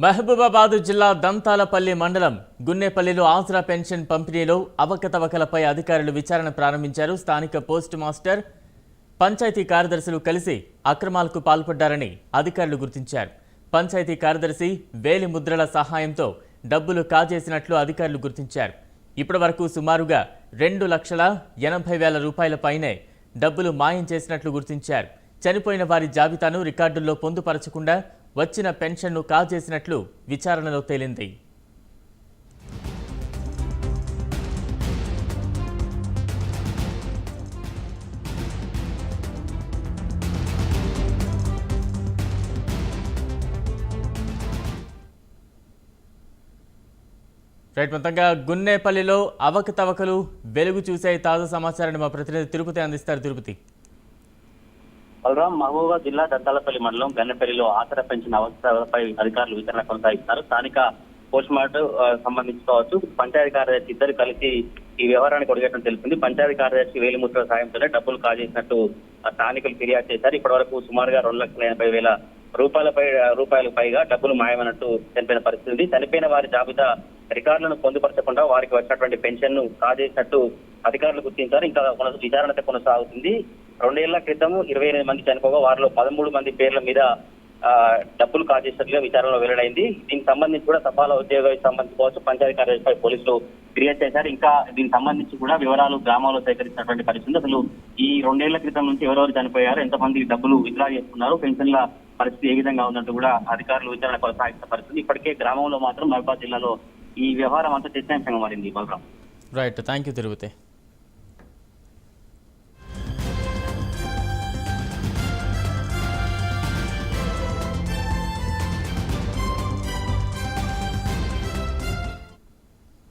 మహబూబాబాద్ జిల్లా దంతాలపల్లి మండలం గున్నేపల్లిలో ఆసరా పెన్షన్ పంపిణీలో అవకతవకలపై అధికారులు విచారణ ప్రారంభించారు. స్థానిక పోస్ట్ మాస్టర్, పంచాయతీ కార్యదర్శులు కలిసి అక్రమాలకు పాల్పడ్డారని అధికారులు గుర్తించారు. పంచాయతీ కార్యదర్శి వేలి ముద్రల సహాయంతో డబ్బులు కాజేసినట్లు అధికారులు గుర్తించారు. ఇప్పటివరకు సుమారుగా 2,80,000 రూపాయల పైనే డబ్బులు మాయం చేసినట్లు గుర్తించారు. చనిపోయిన వారి జాబితాను రికార్డుల్లో పొందుపరచకుండా వచ్చిన పెన్షన్ను కాజేసినట్లు విచారణలో తేలింది. మొత్తంగా గున్నేపల్లిలో అవకతవకలు వెలుగు చూసే తాజా సమాచారాన్ని మా ప్రతినిధి తిరుపతి అందిస్తారు. తిరుపతి. బలరాం, మహబూబాబాద్ జిల్లా దంతాలపల్లి మండలం గన్నెపల్లిలో ఆసరా పెన్షన్ అవసరాలపై అధికారులు విచారణ కొనసాగిస్తున్నారు. స్థానిక పోస్ట్ మార్టం సంబంధించుకోవచ్చు. పంచాయతీ కార్యదర్శి ఇద్దరు కలిసి ఈ వ్యవహారానికి ఒడిగట్టడం తెలిసింది. పంచాయతీ కార్యదర్శి వేలిముద్ర సాయంతోనే డబ్బులు కాజేసినట్టు స్థానికులు ఫిర్యాదు చేశారు. ఇప్పటి వరకు సుమారుగా 2,80,000 రూపాయలు పైగా డబ్బులు మాయమైనట్టు తెలిపిన పరిస్థితి. చనిపోయిన వారి జాబితా రికార్డులను పొందుపరచకుండా వారికి వచ్చినటువంటి పెన్షన్ ను కాజేసినట్టు అధికారులు గుర్తించారు. ఇంకా విచారణ కొనసాగుతుంది. 2 ఏళ్ల క్రితం 28 మంది చనిపోగా వారిలో 13 మంది పేర్ల మీద డబ్బులు కాజేసినట్లుగా విచారణలో వెల్లడైంది. దీనికి సంబంధించి కూడా తపాలా ఉద్యోగానికి సంబంధించుకోవచ్చు పంచాయతీ కార్యదర్శిపై పోలీసులు ఫిర్యాదు చేశారు. ఇంకా దీనికి సంబంధించి కూడా వివరాలు గ్రామాల్లో సేకరించినటువంటి పరిస్థితి. అసలు ఈ 2 ఏళ్ల క్రితం నుంచి ఎవరెవరు చనిపోయారు, ఎంతమంది డబ్బులు విత్డ్రా చేసుకున్నారు, పెన్షన్ల పరిస్థితి ఏ విధంగా ఉన్నట్టు కూడా అధికారులు విచారణ కొనసాగిస్తున్న పరిస్థితి. ఇప్పటికే గ్రామంలో మాత్రం మహబూబాబాద్ జిల్లాలో ఈ వ్యవహారం అంతా చర్చాంశంగా మారింది. Balaram. Right, thank you Tirupati.